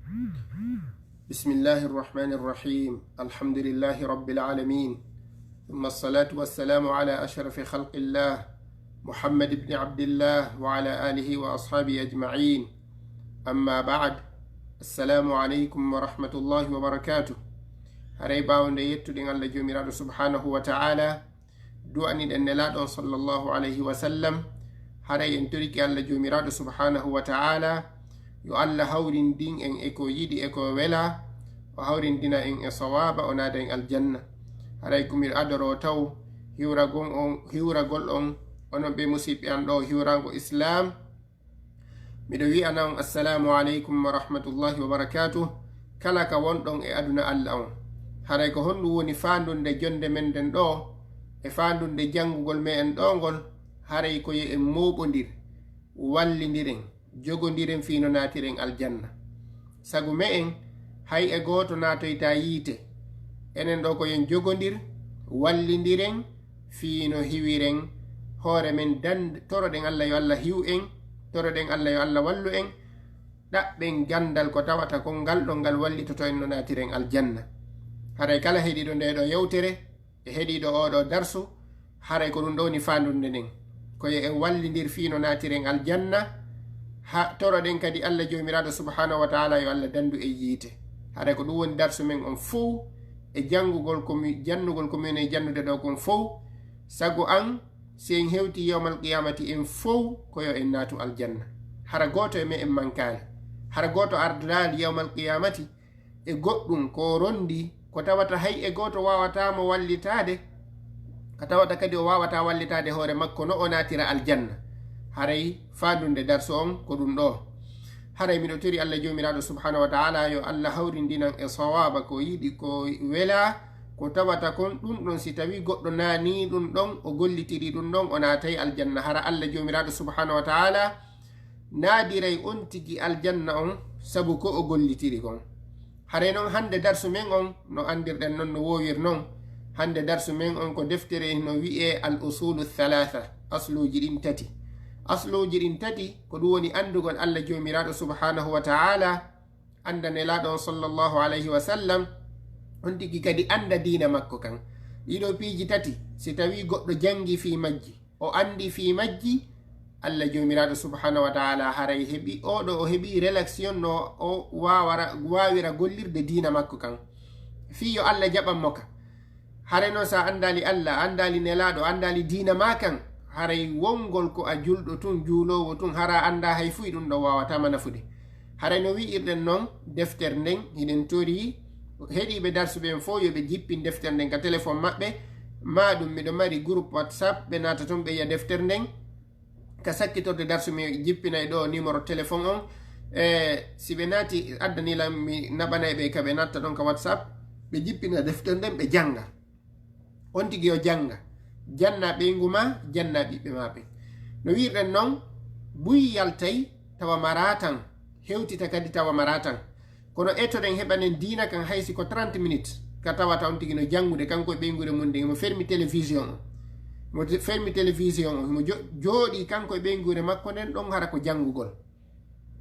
بسم الله الرحمن الرحيم. الحمد لله رب العالمين، ثم الصلاة والسلام على أشرف خلق الله محمد بن عبد الله وعلى آله وأصحابه أجمعين. أما بعد، السلام عليكم ورحمة الله وبركاته. هري باونde yettuɗen Allah jomiraɗo subhanahu wa ta'ala du'aniɗen nelaɗon sallallahu alayhi wa sallam. haray en toriki Allah jomiraɗo subhanahu wa ta'ala yo Allah hawrindin en e ko yiɗi e ko wela, o hawrindina en e sawaba, o naada en aljanna. haray komi adoro taw hiwragol on onon ɓe musidɓe an ɗo hiwrago islam. miɗo wi'ana on assalamu aleykum wa rahmatullahi wa barakatuh. kala ka wonɗon e aduna Allah on, haray ko honɗum woni fandunde jonde men den ɗo e fandunde janngugol me en ɗo ngol, haray ko ye en moɓodir, wallidiren, jogodiren fino natiren aljanna. sagu me en hay e goto natoyta yiite, enen ɗo ko yen jogodir, wallidiren fino hiwiren hoore men toroɗen Allah yo Allah hiw en, toroɗen Allah yo Allah wallu en, ɗaɓɓen gandal ko tawata kon ngal ɗo ngal wallitoto en no natiren aljanna. haray kala heɗiɗo nde ɗo yewtere e heɗiɗo oɗo darsu, haray ko ɗum ɗowni fandunde nden koye en wallidir fino natiren aljanna, ha toroɗen kadi Allah jomiraɗo subhanahu wa ta'ala yo Allah dandu e yiite. haray ko ɗum woni darsu men on fuu e jannugol komin e jannude ɗo kon fuu, sago an si en hewti yawmal qiyamati en fuu koyo en naatu aljanna. hara goto e me en mankani, hara goto ardali yawmal qiyamati e goɗɗum ko rondi ko tawata hay e goto wawatamo wallitade, ko tawata kadi o wawata wallitade hoore makko no o natira aljanna. haray fandunde darsu on ko ɗum ɗo. haray miɗo tori Allah jomiraɗo subhanahu wa ta'ala yo Allah hawrindinan e sawaba ko yiɗi ko wela, ko tawata kon ɗum ɗon si tawi goɗɗo nani ɗum ɗon o gollitiri ɗum ɗon o natay aljanna. hara Allah jomiraɗo subhanahu wa ta'ala nadiray on tigi aljanna on sabu ko o gollitiri kon. haray noon hande darsu men on no andirɗen noon no wowir noon, hande darsu men on ko deftere no wi'e al usulu thalatha, asluji ɗin tati. asluji ɗin tati ko ɗum woni andugol Allah jomiraɗo subhanahu wa ta'ala, anda nelaɗo on sallallahu alayhi wa sallam, on tigi kadi anda dina makko kan. ɗiɗo piiji tati si tawi goɗɗo jangi fi majji, o andi fi majji, Allah jomiraɗo subhanahu wa ta'ala haray heɓi oɗo o heɓi relaxion no o wawira gollirde dina makko kan, fi yo Allah jaɓanmo ka. haray noon sa andali Allah, andali nelaɗo, andali dina ma kan, haray wongol ko a julɗo tun, juulowo tun, hara anda hay fuy ɗum ɗo wawatama nafude. haray no wi'irɗen noon defter nden hiɗen tori heeɗiɓe darsuɓe en fo yoɓe jippin defter nden ka téléphone maɓɓe, ma ɗum miɗo mari groupe whatsapp, ɓe nata toon ɓe yiya defter nden ka sakkitorde darsu mi jippinay ɗo numéro téléphone on. si ɓe naati addanilam mi naɓanayɓe ka ɓe natta ɗon ka whatsapp, ɓe jippina defter nden ɓe janga, on tigi o janga, janna ɓeygu ma, janna ɓiɓɓe maɓe. no wirɗen noon buy yaltay tawa maratan, hewtita kadi tawa maratan, kono etoɗen heɓanen dina kan haysi ko 30 minutes ka tawata on tigi no jangude kanko e ɓeygude mum ndi mo fermi télévision o, mo fermi télévision o, mo jooɗi kanko e ɓeygude makko nden ɗon hara ko jangugol.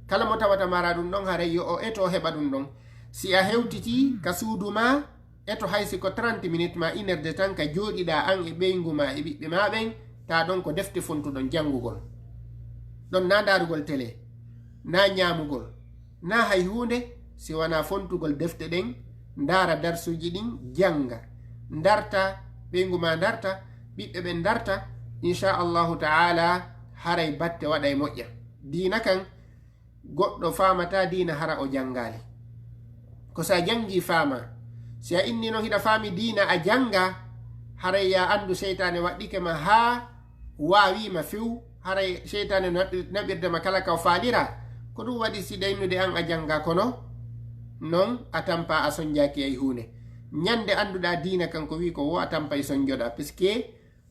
kala mo tawata mara ɗum ɗon haray yo o eto heɓa ɗum ɗon. si a hewtiti ka suudu ma, eto haysi ko 30 minutes ma 1 heure de temps ka jooɗiɗa an e ɓeygu ma e ɓiɓɓe maɓen, ta ɗon ko defte fontuɗon jangugol ɗon, na darugol télé, na ñamugol, na hay hunde si wana fontugol defte ɗen, ndara darsuji ɗin, janga, darta ɓeygu ma, darta ɓiɓɓe ɓen, darta, inchallahu ta'ala haray batte waɗa e moƴƴa. dina kan goɗɗo famata dina hara o jangali, ko sa jangi fama. si a inni noon hiɗa faami dina a janga, haray ya andu seytane waɗɗike ma ha wawima few, haray seytane naɓirdema kala ka o faalira. ko ɗum waɗi si ɗaynude an a janga, kono non a tampa a sonjaki ay hunde. ñande anduɗa dina kan ko wi ko wo a tampa e sonjoɗa, puisque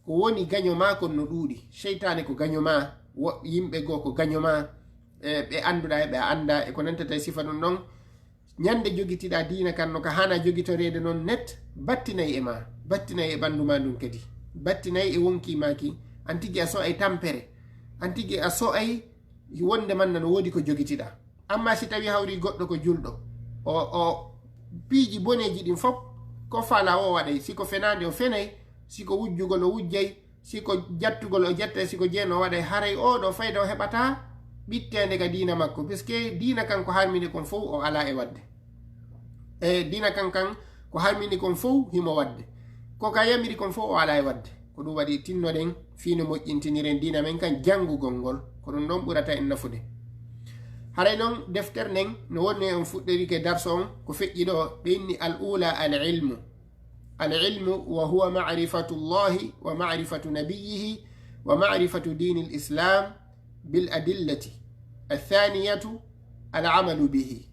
ko woni gaño ma kon no ɗuuɗi. seytane ko gaño ma, yimɓe goo ko gaño ma, ɓe anduɗa e ɓe anda e ko nantata e sifa ɗum ɗon. ñande jogitiɗa dina kan no ka hana jogitorede noon net, battinayi e ma, battinayi e ɓandu ma ɗum kadi, battinayi e wonki maki, an tigui a so'ay tampere, an tigui a so'ay wonde man no woodi ko jogitiɗa. amma si tawi hawri goɗɗo ko julɗo, o piiji boneji ɗin fof ko fala o waɗay, siko fenande o fenay, siko wujjugol o wujjay, siko jattugol o jattay, siko jeeno o waɗay. haray oɗo fayda o heɓata ɓittende ka diina makko, puisque diina kan ko harmini kon fof o ala e wadde, diina kan ko harmini kon fof himo wadde, ko ka yamiri kon fof o ala e wadde. ko ɗum waɗi tinnoɗen fino moƴƴintiniren diina men kan janngugol ngol, ko ɗum ɗon ɓurata en nafude. haray noon deftere nden no wonni on fuɗɗorike darso on ko feƴƴi ɗo ɓe inni al ula al ilmu wa huwa marifatu llahi wa marifatu nabiyihi wa marifatu dini l islam bil adillati athaniyatu al amalu bihi.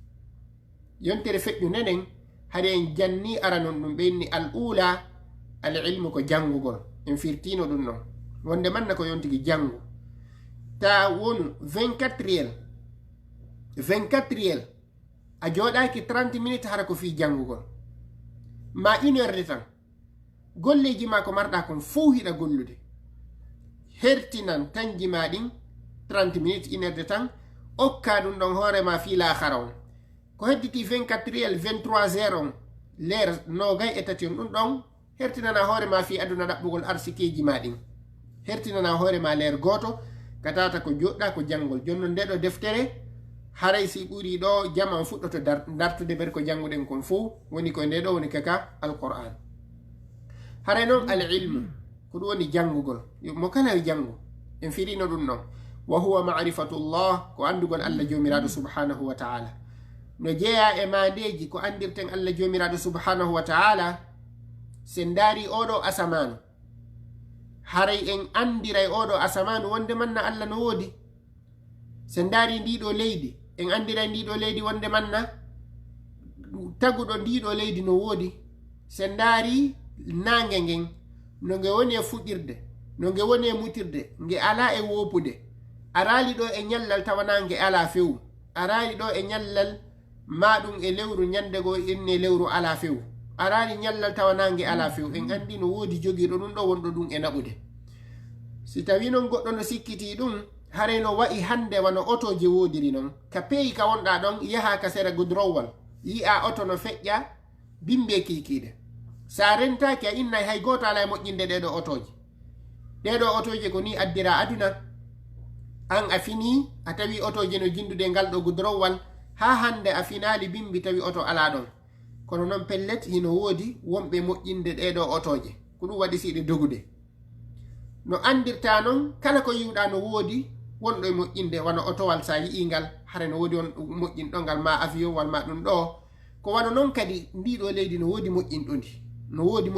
yontere feƴƴu nenen hade en janni ara non ɗum ɓe inni al ula al ilmu ko janngugol, en firtino ɗum noon wonde manna ko yontigi janngu ta wonu 24 a jooɗaki 30 minutes hara ko fi janngugol, ma 1 heure de tan golleji ma ko marɗa kon fof hiɗa gollude, hertinan tanji ma ɗin 30 minutes 1 heure de tan, okka ɗum ɗon hoorema fi lahara on. ko hedditi 24 23 on leer nogay e tati on ɗum ɗon hertinana hoorema fi aduna ɗaɓɓugol arsikeji ma ɗin, hertinana hoorema leer goto ka tata ko joɗɗa ko janngol. jonnon ndeɗo deftere haray si ɓuri ɗo jaman fuɗɗoto dartude ber ko jannguɗen kon fof woni ko nde ɗo woni kaka alquran. haray noon al ilmu ko ɗum woni janngugol, mo kala janngu en firino ɗum ɗon. wa huwa marifatullah ko andugol allah jomiraɗo subhanahu wa ta'ala. no jeeya e mandeji ko andirten allah jomiraɗo subhanahu wa ta'ala sen daari oɗo asamanu, haray en andiray oɗo asamanu wonde manna allah no woodi. sen daari ndiɗo leydi en andiray ndiɗo leydi wonde manna taguɗo ndiɗo leydi no woodi. sen daari nange ngen no nge woni e fuɗirde, no nge woni e mutirde, nge ala e wopude. a raali ɗo e ñallal tawana nge ala fewu, a raali ɗo e ñallal maɗum e lewru ñande go inne lewru ala fewu, a raali ñallal tawana nge ala fewu. en andi no woodi jogiiɗo ɗum ɗo wonɗo ɗum e naɓude. si tawi noon goɗɗo no sikkiti ɗum haray no wa'i hande wano otoje woodiri noon, ka peeyi ka wonɗa ɗon yaha ka sera gudrowal yi'a oto no feƴƴa bimbe kikiɗe, sa rentaki a innay hay goto ala e moƴƴinde ɗeɗo otoje. ɗeɗo otoje ko ni addira aduna, an a fini a tawi otoje no jindude ngal ɗo gudrowal, ha hande a finali bimbi tawi oto ala ɗon. kono noon pellet hino woodi wonɓe moƴƴinde ɗeɗo otoje, ko ɗum waɗi siɗe dogude. no andirta noon kala ko yiwɗa no woodi wonɗo e moƴƴinde wano otowal sa yi'ingal hare no woodi on moƴƴinɗongal ma avion wal ma ɗum ɗo. ko wano noon kadi ndiɗo leydi no woodi moƴƴinɗo ndi, no woodi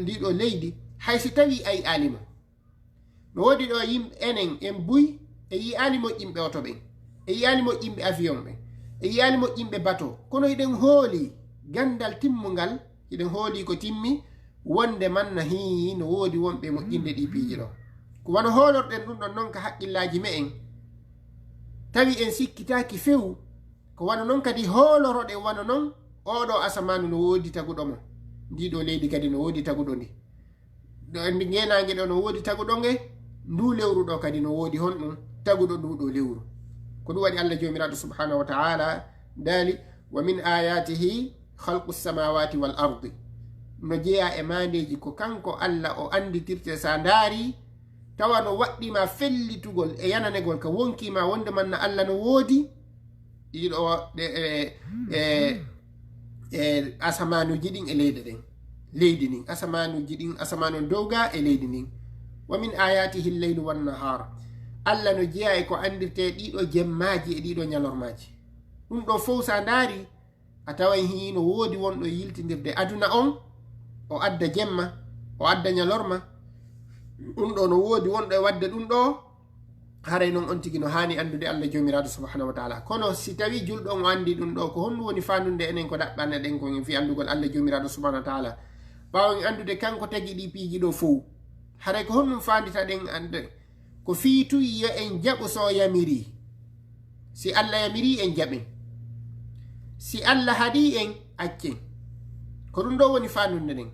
ndiɗo leydi haysi tawi a yi'alimo. no woodi ɗo yimɓe enen en buy e yi'ali moƴƴinɓe oto ɓen, e yi'ali moƴƴinɓe avion ɓen, e yi'ali moƴƴinɓe bateau, kono hiɗen hooli gandal timmungal, hiɗen hooli ko timmi wonde manna hi no woodi wonɓe moƴƴinde ɗi piiji ɗo. ko wano hoolorɗen ɗum ɗon noon ka haqqillaji me en tawi en sikkitaki fewu, ko wano noon kadi hooloroɗen wano noon oɗo asamanu no woodi taguɗo mo, ndiɗo leydi kadi no woodi taguɗo ndi, ndi ngenange ɗo no woodi taguɗo nge, ndu lewru ɗo kadi no woodi honɗum taguɗo nduɗo lewru. ko ɗum waɗi allah jomiraɗo subhanahu wa ta'ala daali wa min ayatihi khalqu samawati wal ardi. no jeeya e mandeji ko kanko allah o anditirte sa ndaari tawa no waɗɗima fellitugol e yananegol ka wonkima wonde manna allah no woodi ɗiɗo asamanuji ɗin e leydi ɗin asamanuji ɗin, asamanu dowga e leydi ndin. wa min ayatihi lleylu wannahar. allah no jeeya e ko andirte ɗiɗo jemmaji e ɗiɗo ñalormaji. ɗum ɗo fof sa ndaari a tawan hi no woodi wonɗo yiltidirde aduna on, o adda jemma, o adda ñalorma. ɗum ɗo no woodi wonɗo e wadde ɗum ɗo, haray noon on tigi no hani andude allah jomiraɗo subhanahu wa ta'ala. kono si tawi julɗo on o andi ɗum ɗo, ko honɗum woni fandunde enen ko ɗaɓɓanne ɗen kon fi andugol allah jomiraɗo subhanahu wa ta'ala. ɓawo en andude kanko tagi ɗi piiji ɗo fof, haray ko honɗum fandita ɗen ande ko fiituyi yo en jaɓu so yamiri. si allah yamiri en jaɓen, si allah haɗi en accen. ko ɗum ɗo woni fandunde ɗen,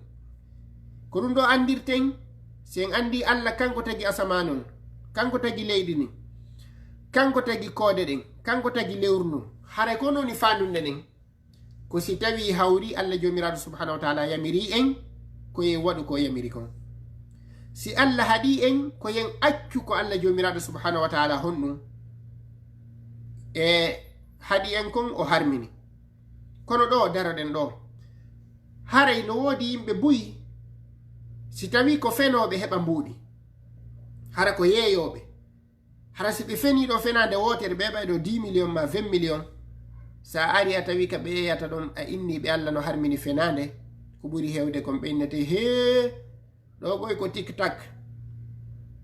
ko ɗum ɗo andirten. si en andi allah kanko tagi asamanu on, kanko tagi leydi ni, kanko tagi koode ɗen, kanko tagi lewru ndu, haray ko noni fandunde ɗen. ko si tawi hawri Allah jomiraɗo subhanahu wa taala yamiri en ko yen waɗu ko yamiri kon. Si Allah haɗi en ko yen accu ko Allah jomiraɗo subhanahu wa taala honɗum e haɗi en kon o harmini. Kono ɗo daroɗen ɗo haray no woodi yimɓe buyi si tawi ko fenoɓe heɓa mbuuɗi, hara ko yeeyoɓe, hara si ɓe feniɗo fenade wotere ɓe ɓayɗo 10 million ma 20 million, sa ari a tawi ka ɓe yeyata ɗon a inniɓe Allah no harmini fenade ko ɓuri hewde kon ɓe innete he ɗo ɓoy ko tiktak,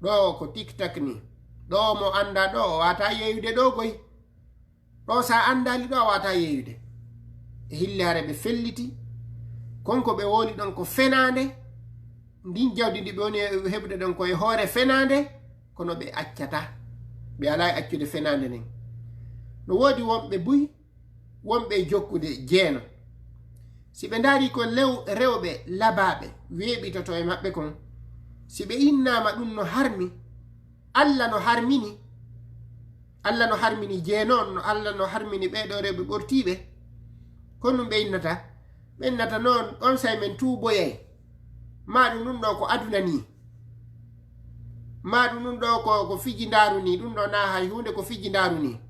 ɗo ko tiktak ni, ɗo mo anda ɗo o wata yeyude ɗo goy, ɗo sa andali ɗo a wata yeyude. E hille hare ɓe felliti konko ɓe woni ɗon ko fenade, ndin jawdi ndi ɓe woni heɓde ɗon koye hoore fenade, kono ɓe accata, ɓe ala e accude fenade nden. No woodi wonɓe buy, wonɓe jokkude jeeno, si ɓe ndaari ko rewɓe labaɓe weeɓitoto e maɓɓe kon, si ɓe innama ɗum no harmi, Allah no harmini, Allah no harmini jeenon, no Allah no harmini ɓeɗo rewɓe ɓortiɓe, kono ɓe innata noon on say men tuuboyay, maɗum ɗum ɗo ko aduna ni, maɗum ɗum ɗo ko fijindaru ni, ɗum ɗo na hay hunde ko fijindaru ni.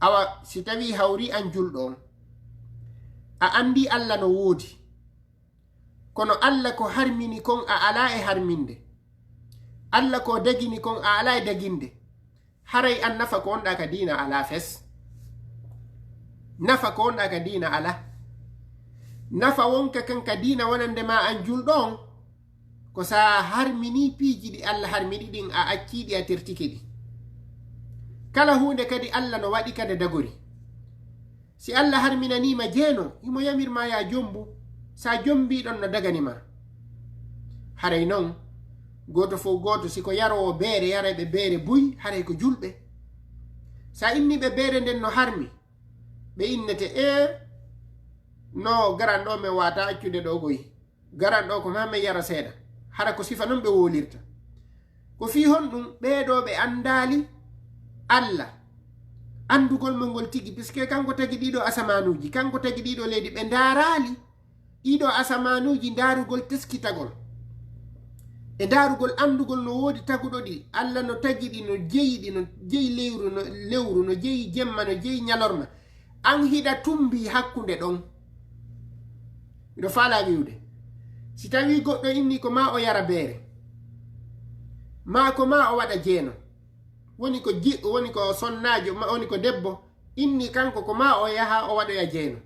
Awa si tawi hawri an julɗo on, a andi Allah no woodi, kono Allah ko harmini kon a ala e harminde, Allah ko dagini kon a ala e daginde, haray an nafa ko wonɗa ka dina ala fes, nafa ko wonɗa ka dina ala, nafa wonka kan ka dina wonande ma an julɗo on ko sa harmini piiji ɗi Allah harmini ɗin a acciɗi a tertike ɗi. Kala hunde kadi Allah no waɗi kade dagori. Si Allah harminanima jeeno imo yamirma ya jombu, sa jombiɗon no daganima. Haray noon goto fof goto siko yarowo beere yarayɓe beere buy, haray ko julɓe. Sa inniɓe beere nden no harmi, ɓe innete no garan ɗo min wata accude ɗo goyi, garan ɗo ko ma min yara seeɗa, hara ko sifa noon ɓe wolirta. Ko fi hon ɗum ɓeeɗo ɓe andali Allah andugol mo ngol tigi, puisque kanko tagi ɗiɗo asamanuji, kanko tagi ɗiɗo leydi, ɓe ndarali ɗiɗo asamanuji ndarugol teskitagol e ndarugol andugol no woodi taguɗo ɗi. Allah no tagi ɗi, no jeyi ɗi, no jeyi lewru, no jeyi jemma, no jeyi ñalorma, an hiɗa tumbi hakkunde ɗon. Miɗo faala wiwde, si tawi goɗɗo inni ko ma o yara beere, ma ko ma o waɗa jeeno, woni ko jiɗɗo, woni ko sonnajo, woni ko debbo, inni kanko ko ma o yaha o waɗoya jeeno,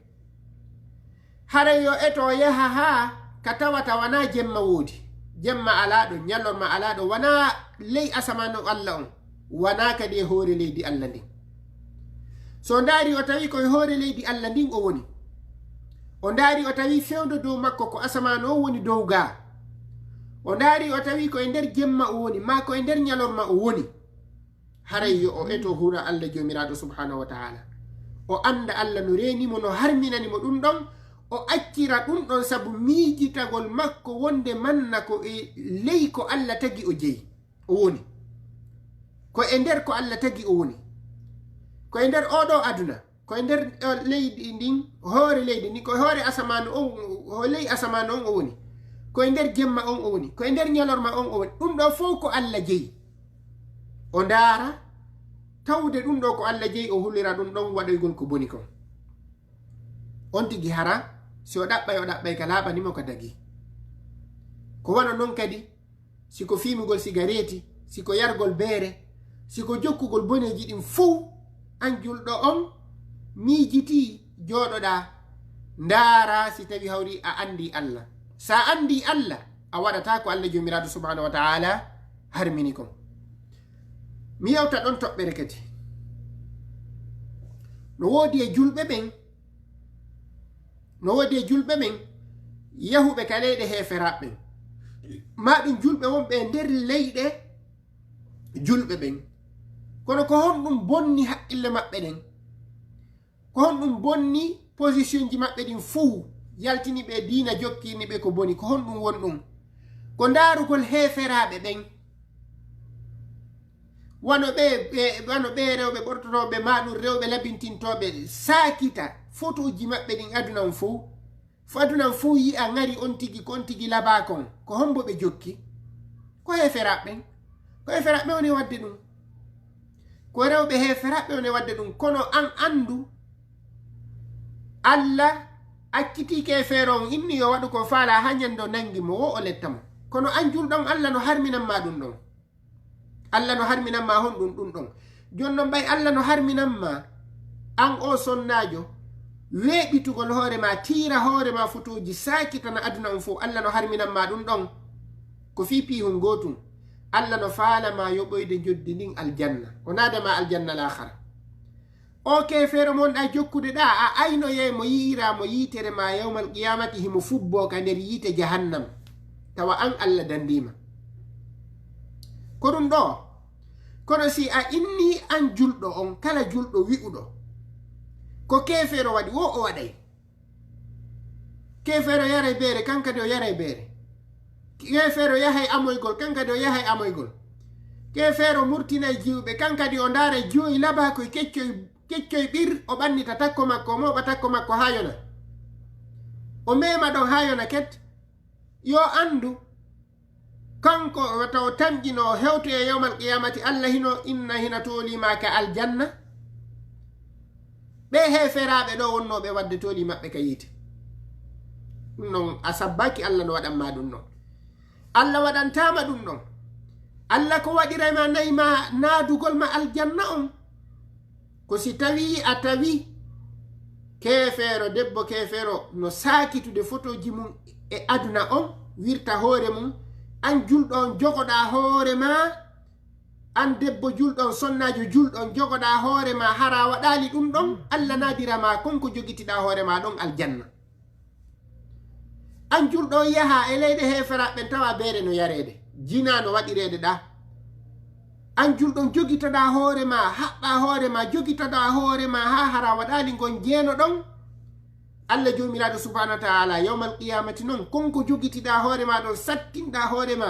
haray yo eto yaha ha ka tawata wana jemma woodi, jemma alaɗo, ñallorma alaɗo, wana ley asamano Allah on, wana kadi e hoore leydi Allah ndin. So ndaari o tawi koye hoore leydi Allah ndin o woni, o ndaari o tawi fewdo dow makko ko asamano o woni dow ga, o ndaari o tawi ko e nder jemma o woni, ma ko e nder ñalorma o woni, haray yo o eto hura Allah jomiraɗo subhanahu wa taala, o anda Allah no renimo, no harminanimo ɗum ɗon, o accira ɗum ɗon sabu miijitagol makko wonde manna ko e ley ko Allah tagi o jeyi o woni, ko e nder ko Allah tagi o woni, ko e nder oɗo aduna, ko e nder leydi ndin, hoore leydi ndin, ko e hoore asamanu on, ley asamanu on o woni, ko e nder jemma on o woni, ko e nder ñalorma on o woni, ɗum ɗo fof ko Allah jeyi. O ndaara tawde ɗum ɗo ko Allah jeyi, o hullira ɗum ɗon waɗoygol ko boni kon. On tigi hara si o ɗaɓɓay ka laaɓanimo ko dagi. Ko wona noon kadi siko fimugol sigareti, siko yargol beere, siko jokkugol boneji ɗin fuu, an julɗo on miijiti jooɗoɗa ndaara si tawi hawri a andi Allah. Sa andi Allah a waɗata ko Allah jomiraɗo subhanahu wa taala harmini kon. Mi yewta ɗon toɓɓere kadi no woodi e julɓe ɓen, yahuɓe ka leyɗe heferaɓe ɓen, ma ɗum julɓe wonɓe e nder leyɗe julɓe ɓen, kono ko honɗum bonni haqqille maɓɓe ɗen, ko honɗum bonni position ji maɓɓe ɗin fuu, yaltini ɓe diina jokkini ɓe ko boni, ko honɗum won ɗum, ko ndaarugol heferaɓe ɓen, wano ɓe rewɓe ɓortotoɓe maɗum rewɓe labintintoɓe sakita photoji maɓɓe ɗin adunan fo yi'a ngari on tigi ko on tigi labakon ko hombo ɓe jokki ko heferaɓɓen woni wadde ɗum ko rewɓe heferaɓɓe woni wadde ɗum kono an andu Allah akkitike e feere on inni yo waɗu ko faala ha ñande o nangi mo wo o letta mo kono an julɗon Allah no harminanma ɗum ɗon Allah no harminanma honɗum ɗum ɗon jon non ɓay Allah no harminanma an o sonnajo weeɓitugol hoorema tiira hoorema fotoji sakitana aduna on fof Allah no harminanma ɗum ɗon ko fi pihum gotum Allah no faalama yoɓoyde joddi ndin aljanna o naadama aljanna lahara o kefeero monɗa jokkude ɗa a aynoye mo yi'iramo yiitere ma yawmal qiyamati himo fubbo ka nder yiite jahannam tawa an Allah dandima ko ɗum ɗo kono si a inni an julɗo on kala julɗo wi'uɗo ko kefeero waɗi wo o waɗay kefeero yaray beere kankadi o yaray beere kefeero yahay amoygol kankadi o yahay amoygol kefeero murtinay jiwɓe kankadi o ndaaray joyi labakoye keccoy ɓir o ɓannita takko makko o moɓa takko makko ha yona o mema ɗon ha yona ket yo andu kanko wata o tamƴino o hewto e yawmal qiyamati Allah inna hina tolimaka aljanna ɓe heferaɓe ɗo wonnoɓe wadde toli maɓɓe ka yiite ɗum non a sabbaki Allah no waɗanma ɗum ɗon Allah waɗantama ɗum ɗon Allah ko waɗirayma nayima naadugol ma aljanna on ko si tawi a tawi kefeero debbo kefeero no sakitude photoji mum e aduna on wirta hoore mum an julɗo on jogoɗa hoore ma an debbo julɗo on sonnajo julɗo on jogoɗa hoore ma hara waɗali ɗum ɗon Allah nadirama konko jogitiɗa hoore ma ɗon aljanna an julɗo on yaha e leyɗe heferaɓɓen tawa beere no yarede jina no waɗirede ɗa an julɗon jogitoɗa hoore ma haɓɓa hoore ma jogitoɗa hoore ma ha hara waɗali gon jeeno ɗon Allah jomiraɗo subhanahu wa taala yawmal qiyamati noon konko jogitiɗa hoore ma ɗon sattinɗa hoore ma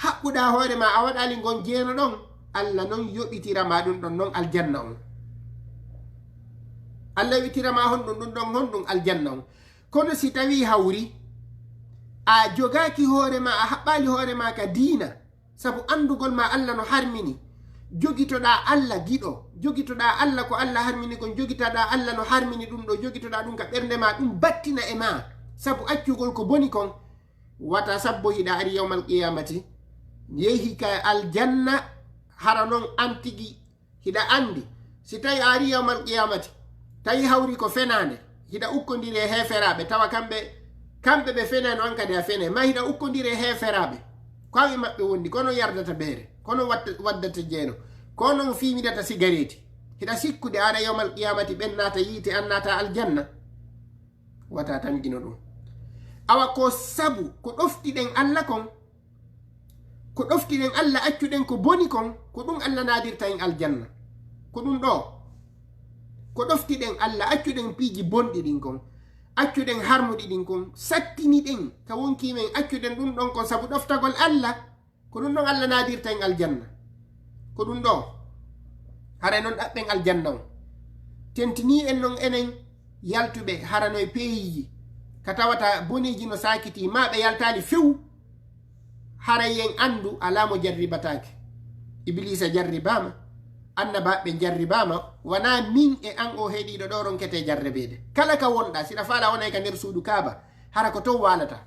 haɓɓuɗa hoore ma a waɗali gon jeeno ɗon Allah noon yoɓitirama ɗum ɗon noon aljanna on Allah yoɓitirama honɗum ɗum ɗon honɗum aljanna on kono si tawi hawri a jogaki hoore ma a haɓɓali hoore ma ka diina sabu andugol ma Allah no harmini jogitoɗa Allah giɗo jogitoɗa Allah ko Allah harmini kon jogitoɗa Allah no harmini ɗum ɗo jogitoɗa ɗum ka ɓernde ma ɗum battina e ma sabu accugol ko boni kon wata sabbo hiɗa ari yawmal qiyamati yehi ka aljanna hara noon an tigi hiɗa andi si tawi a ari yawmal qiyamati tawi hawri ko fenade hiɗa ukkodiri e heferaɓe tawa kamɓe ɓe fenano an kadi a fene ma hiɗa ukkodiri e heferaɓe kawi maɓɓe wondi kono yardata beere kono waddata jeeno kono fimidata sigareti hiɗa sikkude aɗa yawmal qiyamati ɓen naata yiite an naata aljanna wata tamgino ɗum awa ko sabu ko ɗoftiɗen Allah kon ko ɗoftiɗen Allah accuɗen ko boni kon ko ɗum Allah nadirta en aljanna ko ɗum ɗo ko ɗoftiɗen Allah accuɗen piiji bonɗi ɗin kon accuɗen harmuɗi ɗin kon sattiniɗen ka wonkimen accuɗen ɗum ɗon kon sabu ɗoftagol Allah ko ɗum ɗon Allah nadirta en aljanna ko ɗum ɗo hara noon ɗaɓɓen aljanna on tentini en noon enen yaltuɓe harano e peeyiji ka tawata boniji no sakiti ma ɓe yaltali few haray en andu alamo jarribatake iblisa jarribama annabaɓe jarribama wona min e an o heeɗiɗo ɗo ronkete jarrebede kala ka wonɗa siɗa faala wonay ka nder suudu kaaba hara ko ton walata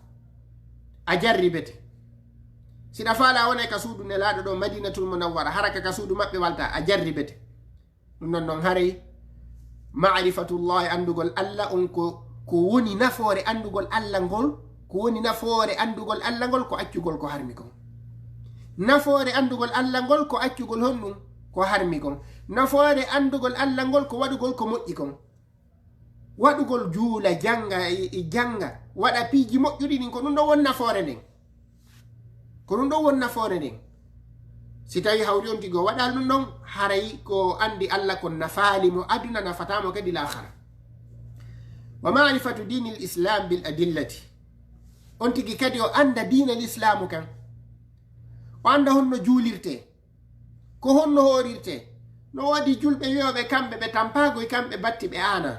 a jarribete siɗa faala wonay ka suudu nelaɗo ɗo madinatul munawwara hara ka suudu maɓɓe walta a jarribete ɗum non noon haray marifatullahi andugol Allah on ko woni nafoore andugol Allah ngol ko woni nafoore andugol Allah ngol ko accugol ko harmi kon nafoore andugol Allah ngol ko accugol honɗum ko harmi kon nafoore andugol Allah ngol ko waɗugol ko moƴƴi kon waɗugol juula janga waɗa piiji moƴƴuɗi ɗin ko ɗum ɗo won nafoore nden ko ɗum ɗo won nafoore nden si tawi hawri on tigo waɗal ɗum ɗon haray ko andi Allah ko nafaali mo aduna nafatamo kadi lahara wa marifatu dini l islam bil adillati on tigi kadi o anda dina l islamu kan o anda honno juulirte ko honno horirte no wadi julɓe wiyoɓe kamɓe ɓe tampagoy kamɓe batti ɓe ana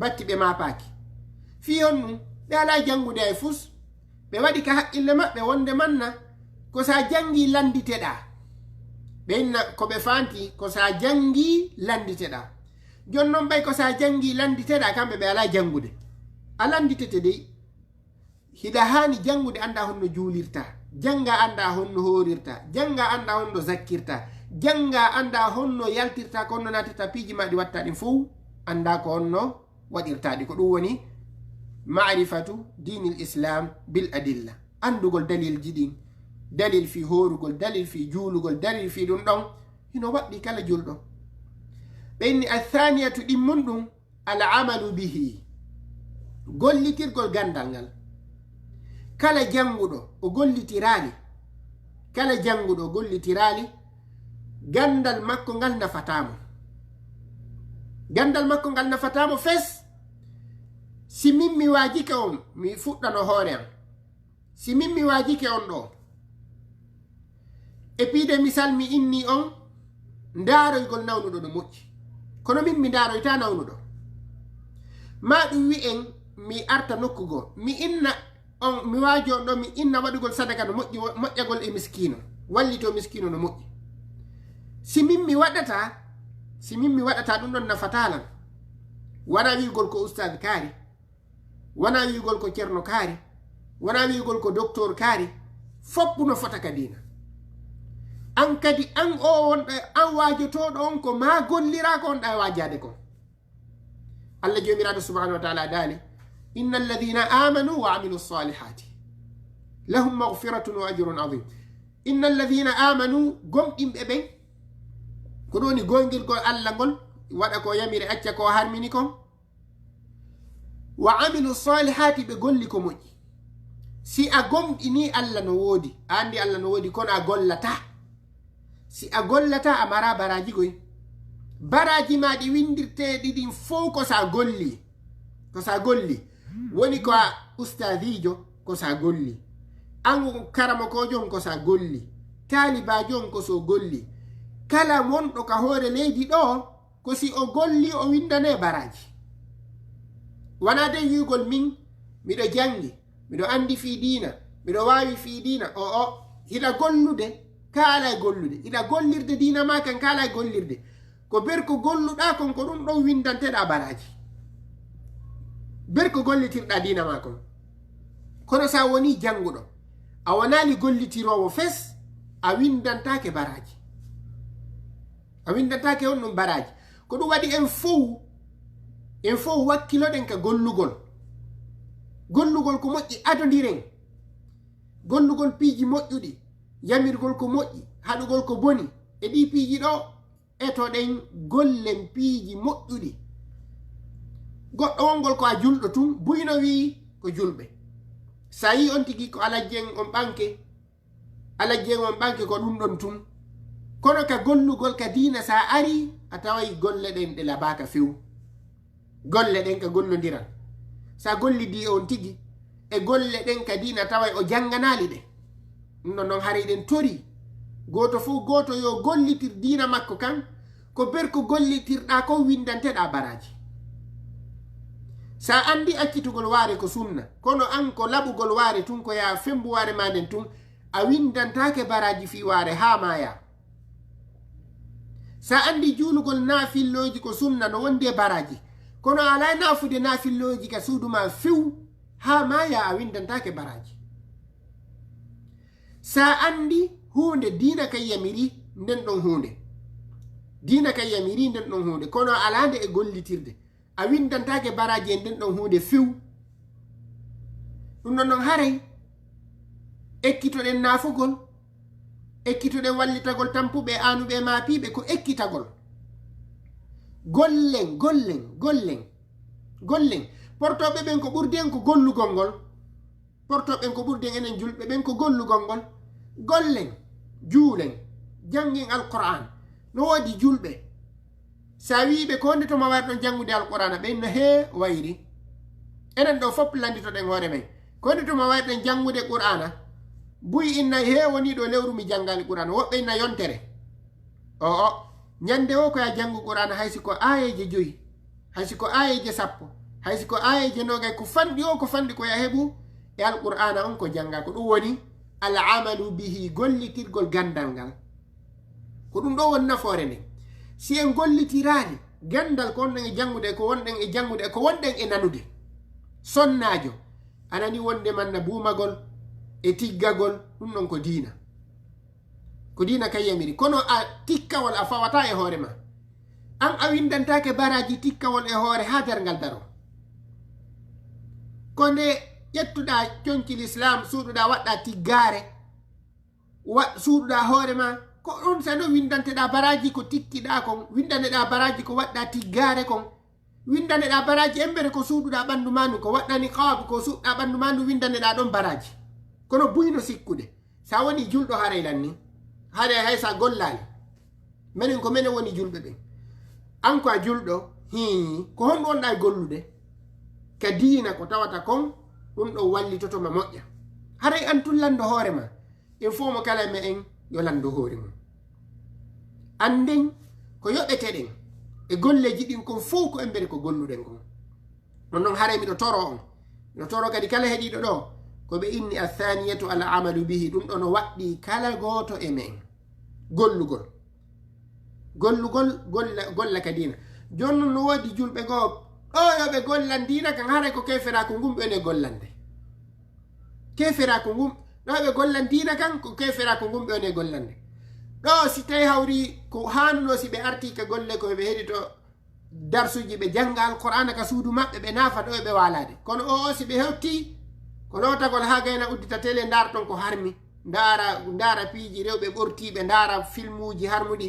batti ɓe mapaki fi on ɗum ɓe ala jangude ay fus ɓe waɗi ka haqqille maɓɓe wonde manna ko sa jangi landiteɗa ɓe inna ko ɓe fanti ko sa jangi landiteɗa jon noon ɓay ko sa jangi landiteɗa kamɓe ɓe ala jangude a landitete dey hiɗa hani jangude anda honno juulirta janga anda honno horirta janga anda honno zakkirta janga anda honno yaltirta ko honno natata piiji ma ɗi watta ɗin fof anda ko honno waɗirtaɗi ko ɗum woni marifatu dinil islam bil adilla andugol dalilji ɗin dalil fi horugol dalil fi juulugol dalil fi ɗum ɗon hino waɗɗi kala julɗo ɓe inni athaniyatu ɗimmum ɗum al amalu bihi gollitirgol gandal ngal kala janguɗo o gollitirali kala janguɗo o gollitirali gandal makko ngal nafatamo gandal makko ngal nafatamo fes si min mi wajike on mi fuɗɗano hoore am si min mi wajike on ɗo e piide misal mi inni on ndaroygol nawnuɗo no moƴƴi kono min mi ndaroyta nawnuɗo ma ɗum wi en mi arta nokkugo mi inna on mi waaji on ɗo mi inna waɗugol sadaka no moƴƴi moƴƴagol e miskino wallito miskino no moƴƴi si min mi waɗata ɗum ɗon nafatalam wona wigol ko oustade kaari wona wigol ko ceerno kaari wona wigol ko docteur kaari foppu no fota ka dina an kadi an o wonɗo an waajotoɗo on ko ma gollira ko onɗa wajade ko allah jomiraɗo subhanahu wa taala daali inna alladina amanu wa amilu salihati lahum magfiratun wa ajrun adim inna alladina amanu gomɗimɓe ɓen ko ɗo woni gongirgol allah ngol waɗa ko yamiri acca ko harmini kon wa amilu salihati ɓe golli ko moƴƴi si a gomɗini allah no woodi a andi allah no woodi kono a gollata si a gollata a mara baraji goy baraji ma ɗi windirteɗi ɗin fof ko sa golli woni ko a ustadijo ko sa golli an karamakojo on ko sa golli talibajo on ko so golli kala wonɗo ka hoore leydi ɗo ko si o golli o windane baraji wona de wigol min miɗo jangi miɗo andi fi dina miɗo wawi fi dina o hiɗa gollude kala gollude hiɗa gollirde dina ma kan kala gollirde ko berko golluɗa kon ko ɗum ɗon windanteɗa baraji berko gollitirɗa dina ma kon kono sa woni janguɗo a wonali gollitirowo fes a windantake baraji a windantake on ɗum baraji ko ɗum waɗi en fof wakkiloɗen ka gollugol ko moƴƴi adodiren gollugol piiji moƴƴuɗi yamirgol ko moƴƴi haɗugol ko boni e ɗi piiji ɗo etoɗen gollen piiji moƴƴuɗi goɗɗo wongol ko a julɗo tun buyno wi ko julɓe sa yi on tigi ko alajjen on ɓanke ko ɗum ɗon tun kono ka gollugol ka diina sa ari a taway golle ɗen ɗe labaka few golle ɗen ka gollodiran sa gollidi on tigi e golle ɗen ka diina taway o janganali ɗe ɗum ɗon noon haray ɗen tori goto fof goto yo gollitir diina makko kan ko berko gollitirɗa ko windanteɗa baraji sa andi accitugol waare ko sunna kono an ko laɓugol waare tun ko ya fembu waare ma nden tun a windantake baraji fi waare ha maya sa andi juulugol nafilloji ko sunna no wondi e baraji kono ala nafude nafilloji ka suuduma few ha maya a windantake baraji sa andi hunde diina kay yamiri nden ɗon hunde kono alande e gollitirde a windantake baraji e nden ɗon hunde few ɗum ɗon noon haray ekkitoɗen nafugol ekkitoɗen wallitagol tampuɓe anuɓe maapiɓe ko ekkitagol gollen portoɓe ɓen ko ɓurdi en ko gollugol ngol portoɓen ko ɓurdi en enen julɓe ɓen ko gollugol ngol gollen juulen jangin alquran no woodi julɓe sa wiɓe ko nde toma wari ɗon jangude alqurana ɓenno he wayri enen ɗo fof landitoɗen hoore men ko nde toma wari ɗen jangude qur'ana buy innayi he woni ɗo lewru mi jangali qur'ana woɓɓe inna yontere o ñande o ko ya jangu qur'ana haysi ko ayeje 5 haysi ko ayeje 10 haysi ko ayeje nogay ko fandi o ko fandi ko ya heɓu e alqur'ana on ko janga ko ɗum woni al amalu bihi gollitirgol gandal ngal ko ɗum ɗo woni nafoore nden si en gollitirani gandal ko wonɗen e jangude ko wonɗen e jangude ko wonɗen e nanude sonnajo anani wonde manna buumagol e tiggagol ɗum ɗon ko diina kay yamiri kono a tikkawol a fawata e hoore ma an a windantake baraji tikkawol e hoore ha dargal daro ko nde ƴettuɗa coñci l'islam suuɗuɗa waɗɗa tiggare suuɗuɗa hoore ma ko ɗum sano windanteɗa baraji ko tikkiɗa kon windaneɗa baraji ko waɗɗa tiggare kon windaneɗa baraji embere ko suuɗuɗa ɓandu mandu ko waɗɗani qawab ko suuɗɗa ɓandu mandu windaneɗa ɗon baraji kono buyno sikkude sa woni julɗo haraylan ni haɗe hay sa gollali minen ko minen woni julɓe ɓen an ko a julɗo ko honɗu wonɗa e gollude ka diina ko tawata kon ɗum ɗo wallitotoma moƴƴa haray an tun lando hoore ma en fo mo kala me en yo lando hoore mum anden ko yoɓeteɗen e golleji ɗin kon fof ko embere ko golluɗen kon non noon haray miɗo toro kadi kala heɗiɗo ɗo ko ɓe inni athaniyatu al amalu bihi ɗum ɗo no waɗɗi kala goto e men gollugol golla ka dina jonnon no woodi julɓe goo ɗo yoɓe gollan dina kan haray ko kefera ko ngum ɓene gollande kefera ko ngum ɗo ɓe gollan dina kan ko kefera ko ngum ɓene gollande ɗo si tawi hawri ko hanuno si ɓe arti ka golle ko ɓe heɗi to darsuji ɓe janga alqur'ana ka suudu maɓɓe ɓe nafa ɗo ɓe walade kono o si ɓe hewti ko lotagol ha gayna uddita télé ndar ton ko harmi ndara piiji rewɓe ɓortiɓe ndara filmuji harmuɗi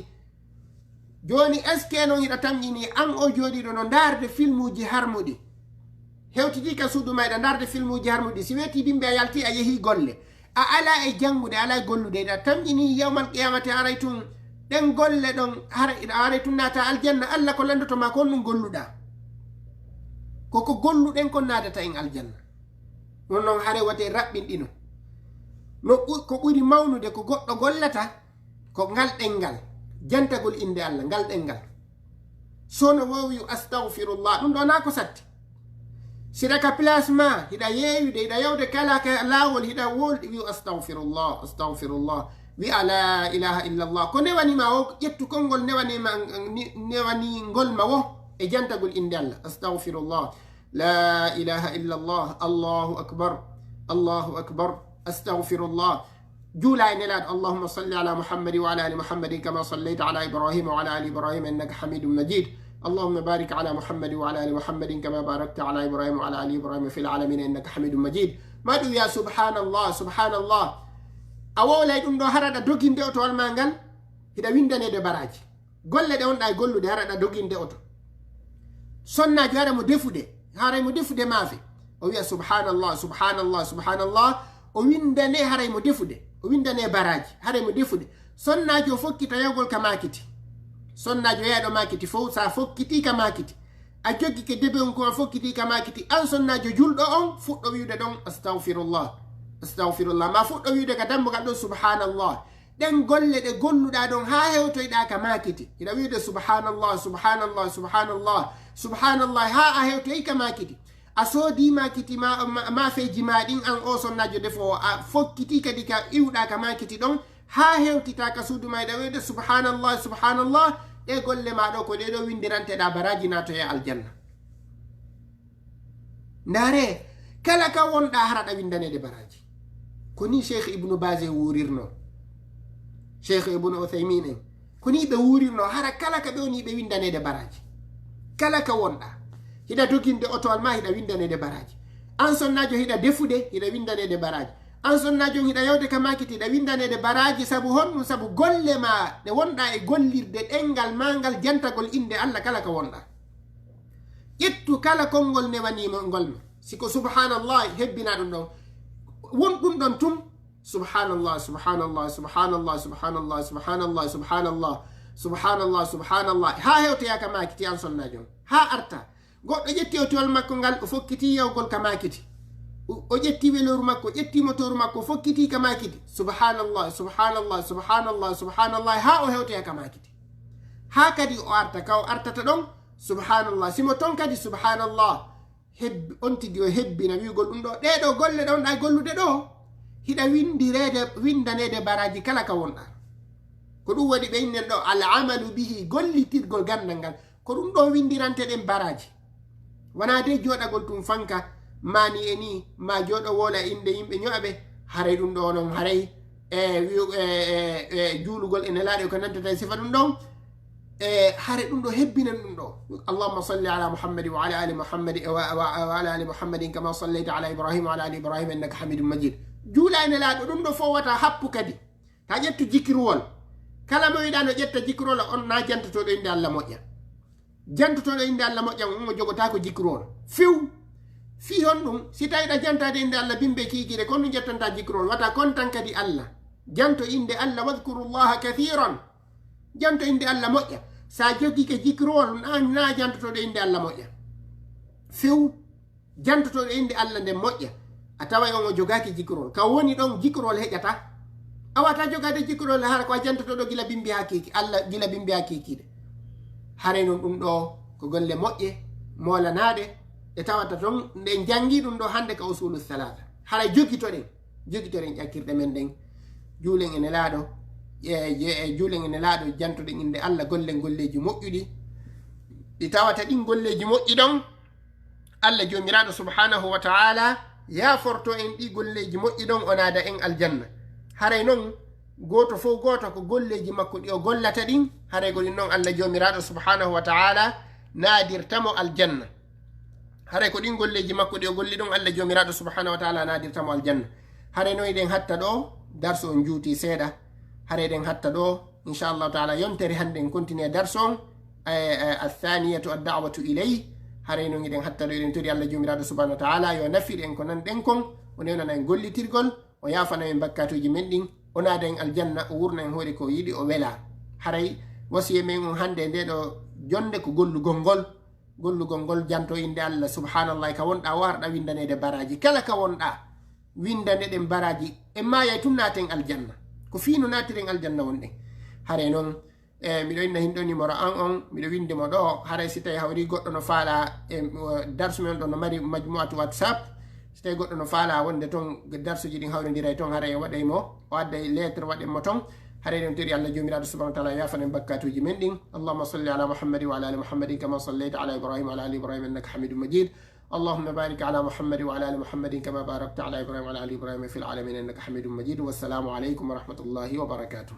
joni est ce que non hiɗa tamƴini an o jooɗiɗo no darde filmuji harmuɗi hewtiti ka suudu mayɗa darde filmuji harmuɗi si weti bimɓe a yalti a yeehi golle a ala e jangude ala e gollude ɗa tamƴini yawmal qiyamate aray tun ɗen golle ɗon aray tun nata aljanna allah ko landotoma ko ɗum golluɗa koko golluɗen kon nadata en aljanna non noon haare wate raɓɓinɗino no ko ɓuri mawnude ko goɗɗo gollata ko ngal ɗengal jantagol inde allah ngal ɗengal sono wowi astahfirullah ɗum ɗo na ko satti sira ka place ma hiɗa yeeyude hiɗa yawde kala ka laawol hiɗa wolɗi wi astahfirullah wi'a la ilaha illallah ko newanima o ƴettu konngol newaningol ma wo e jantagol inde allah astahfirullah la ilaha illallah allahu akbar astahfirullah جولا نلاد اللهم صل على محمد وعلى آل محمد كما صليت على إبراهيم وعلى آل إبراهيم إنك حميد مجيد اللهم بارك على محمد وعلى آل محمد كما باركت على إبراهيم وعلى آل إبراهيم في العالمين إنك حميد مجيد ما دو يا سبحان الله أولا يدوم دو هرada doginde oto almangal hida windane de baraji golle de on day gollude harada doginde oto sonnaji hara mo defude maafe o wiya subhanallah o windane haray mo defude o windane baraji haray mo defude sonnajo fokkita yawgol ka makiti sonnajo yaɗo makiti fof sa fokkiti ka makiti a joggi ke debe on ko fokkiti ka makiti an sonnajo julɗo on fuɗɗo wiwde ɗon astahfirullah ma fuɗɗo wiwde ka dambugal ɗon subhanallah ɗen golle ɗe golluɗa ɗon ha hewtoyɗa ka makiti hiɗa wiwde subhanallah ha a hewtoyi ka makiti a soodi makiti ma feji ma ɗin an o sonnajo defo a fokkiti kadi ka iwɗa ka makiti ɗon ha hewtita ka suudu mayɗa wiwde subhanallah ɗe golle ma ɗo ko ɗe ɗo windiranteɗa baraji natoye aljanna ndare kala ka wonɗa haraɗa windanede baraji ko ni cheikh ibnu base wurirno cheikh ibnu uthaymin en ko ni ɓe wurirno hara kala ka ɓe woni ɓe windanede baraji kala ka wonɗa hiɗa doginde otowal ma hiɗa windanede baraji an sonnajo hiɗa defude hiɗa windanede baraji an sonnajo hiɗa yawde ka makiti hiɗa windanede baraji sabu honɗum sabu golle ma ɗe wonɗa e gollirde ɗengal mangal jantagol inde allah kala ka wonɗa ƴettu kala konngol newanima ngol ma siko subhanallah hebbina ɗum ɗon won ɗum ɗon tum subhanallah ha hewtoya ka makiti an sonnajo ha arta goɗɗo ƴetti otowal makko ngal o fokkiti yawgol ka makiti o ƴetti weloru makko ƴetti motoru makko fokkiti ka makiti subhanallah ha o hewtoya ka makiti ha kadi o arta ka o artata ɗon subhanallah simo ton kadi subhanallah on tigi o hebbina wiigol ɗum ɗo ɗeɗo golle ɗon ɗa gollude ɗo hiɗa windanede baraji kala ka wonɗa ko ɗum waɗi ɓe innen ɗo al amalu bihi gollitirgol gandal ngal ko ɗum ɗo windirante ɗen baraji wona de joɗagol tum fanka mani e ni ma joɗo wola inde yimɓe ñoɓe haray ɗum ɗo non haray juulugol ene laaɗe ko nantata sifa ɗum ɗon hare ɗum ɗo hebbinan ɗum ɗo allahumma salli ala muhammadi wa ala ali muhammadi wa ala ali muhammadin kama sallayta ala ibrahima wa ala ali ibrahima innaka hamidum majid juula ene laaɗo ɗum ɗo fo wata happu kadi ta ƴettu jikirwol kala mo wiɗa no ƴetta jikirwol on na jantotoɗo inde allah moƴƴa jantotoɗo inde allah moƴƴa on o jogotako jikirwol fi on ɗum si tawiɗa jantade inde allah bimɓe kiikire kon ɗum ƴettanta jikirwol wata kon tan kadi allah janto inde allah wadkuru llaha kathiran janto inde allah moƴƴa sa jogike jikirwol na jantotoɗo inde allah moƴƴa jantotoɗo inde allah nden moƴƴa a tawa on o jogaki jikirwol ka woni ɗon jikirwol heƴata a wata jogade jikirwol hara ko a jantotoɗo gila bimbi ha kiki allah gila bimbi ha kikide hare non ɗum ɗo ko golle moƴƴe molanade e tawata ton nde jangi ɗum ɗo hande ka usulu salata hara jogitoɗen ƴakkirɗe men ɗen juulen ene laaɗo juulen ene laaɗo jantoɗen inde allah gollen golleji moƴƴuɗi ɗi tawata ɗin golleji moƴƴi ɗon allah jomiraɗo subhanahu wa ta'ala yaforto en ɗi golleji moƴƴi ɗon o naada en aljanna haray noon goto fof goto ko golleji makko ɗi o gollata ɗin haray go ɗin noon allah jomiraɗo subhanahu wa ta'ala naadirtamo aljanna haray ko ɗin golleji makko ɗi o golli ɗon allah jomiraɗo subhanahu wa ta'ala naadirtamo aljanna haray noon eɗen hatta ɗo darso on juuti seeɗa haray eɗen hatta ɗo inchallahu taala yontere hande en continue darso on athaniyatu addawatu iley haray noon eɗen hatta ɗo eɗen tori allah jomiraɗo subhanahu wa ta'ala yo nafir en ko nanɗen kon o newnana en gollitirgol o yafana en bakkatuji men ɗin o naada en aljanna o wurna en hoore ko yiɗi o wela haray wasiye men on hande nde ɗo jonde ko gollugol ngol janto inde allah subhanallah ka wonɗa warɗa windanede baraji kala ka wonɗa windane ɗen baraji en mayay tun naten aljanna ko fino natiren aljanna wonɗen haray noon miɗo inna hin ɗo numéro 1 on miɗo windimo ɗo haray si tawi hawri goɗɗo no faala darsu men ɗo no mari majmuatu whatsapp so tawi goɗɗo no faala wonde toon darsuji ɗin hawrodiray toon haray waɗaymo o adday lettre waɗenmo toon haray ɗen tori allah jomiraɗo subhanahu wa ta'ala yafanen bakkatuji men ɗin allahumma salli ala muhammadi wa ala ali muhammadin kama sallayta ala ibrahima wa ala ali ibrahima innaka hamidum majid اللهم بارك على محمد وعلى ال محمد كما باركت على ابراهيم وعلى ال ابراهيم في العالمين انك حميد مجيد والسلام عليكم ورحمه الله وبركاته.